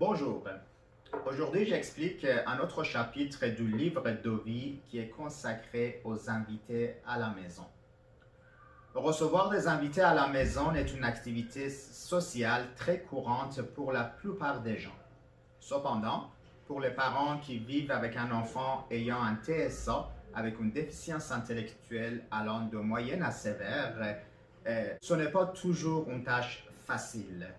Bonjour, aujourd'hui j'explique un autre chapitre du livre de vie qui est consacré aux invités à la maison. Recevoir des invités à la maison est une activité sociale très courante pour la plupart des gens. Cependant, pour les parents qui vivent avec un enfant ayant un TSA avec une déficience intellectuelle allant de moyenne à sévère, ce n'est pas toujours une tâche facile.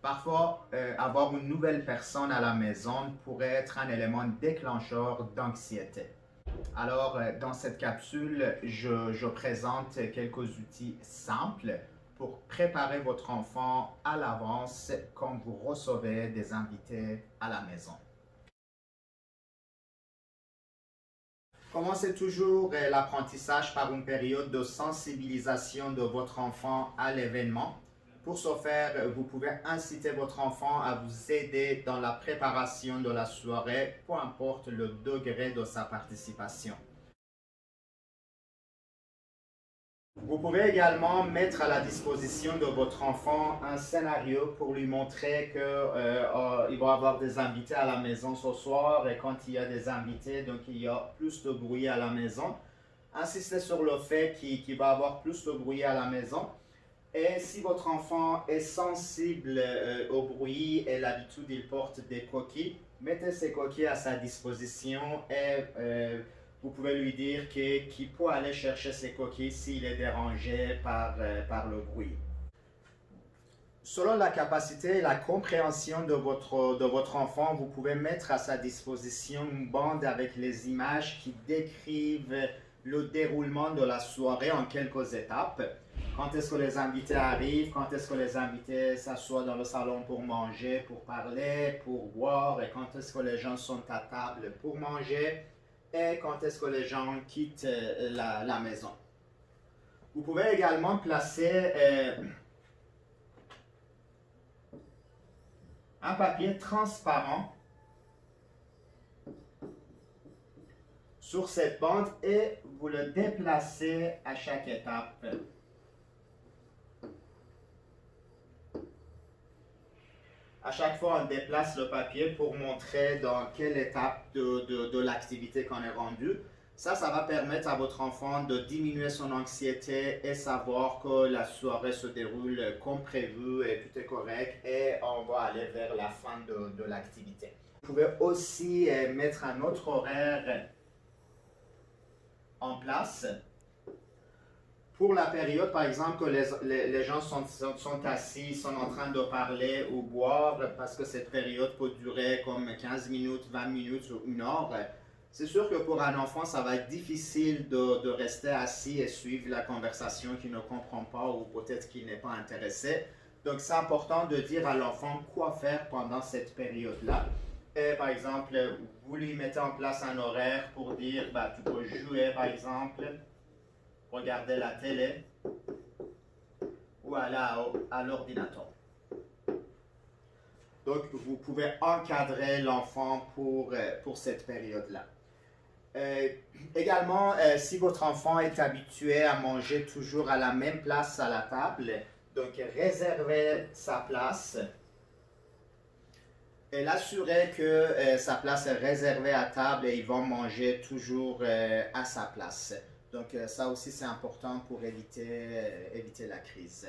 Parfois, avoir une nouvelle personne à la maison pourrait être un élément déclencheur d'anxiété. Alors, dans cette capsule, je présente quelques outils simples pour préparer votre enfant à l'avance quand vous recevez des invités à la maison. Commencez toujours l'apprentissage par une période de sensibilisation de votre enfant à l'événement. Pour ce faire, vous pouvez inciter votre enfant à vous aider dans la préparation de la soirée, peu importe le degré de sa participation. Vous pouvez également mettre à la disposition de votre enfant un scénario pour lui montrer qu'il va avoir des invités à la maison ce soir et quand il y a des invités, donc il y a plus de bruit à la maison. Insistez sur le fait qu'il va avoir plus de bruit à la maison. Et si votre enfant est sensible au bruit et l'habitude, il porte des coquilles, mettez ces coquilles à sa disposition et vous pouvez lui dire qu'il peut aller chercher ces coquilles s'il est dérangé par le bruit. Selon la capacité et la compréhension de votre enfant, vous pouvez mettre à sa disposition une bande avec les images qui décrivent le déroulement de la soirée en quelques étapes. Quand est-ce que les invités arrivent, quand est-ce que les invités s'assoient dans le salon pour manger, pour parler, pour boire, et quand est-ce que les gens sont à table pour manger, et quand est-ce que les gens quittent la maison. Vous pouvez également placer un papier transparent sur cette bande et vous le déplacez à chaque étape. À chaque fois, on déplace le papier pour montrer dans quelle étape de l'activité qu'on est rendu. Ça va permettre à votre enfant de diminuer son anxiété et savoir que la soirée se déroule comme prévu et tout est correct et on va aller vers la fin de l'activité. Vous pouvez aussi mettre un autre horaire en place. Pour la période, par exemple, que les gens sont assis, sont en train de parler ou boire, parce que cette période peut durer comme 15 minutes, 20 minutes ou une heure, c'est sûr que pour un enfant, ça va être difficile de rester assis et suivre la conversation qu'il ne comprend pas ou peut-être qu'il n'est pas intéressé. Donc, c'est important de dire à l'enfant quoi faire pendant cette période-là. Et, par exemple, vous lui mettez en place un horaire pour dire, tu peux jouer, par exemple, regarder la télé ou aller à l'ordinateur. Donc, vous pouvez encadrer l'enfant pour cette période-là. Également, si votre enfant est habitué à manger toujours à la même place à la table, donc réservez sa place et l'assurer que sa place est réservée à table et ils vont manger toujours à sa place. Donc ça aussi c'est important pour éviter la crise.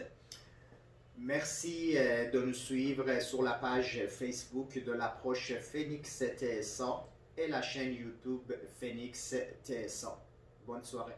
Merci de nous suivre sur la page Facebook de l'approche Phoenix TSA et la chaîne YouTube Phoenix TSA. Bonne soirée.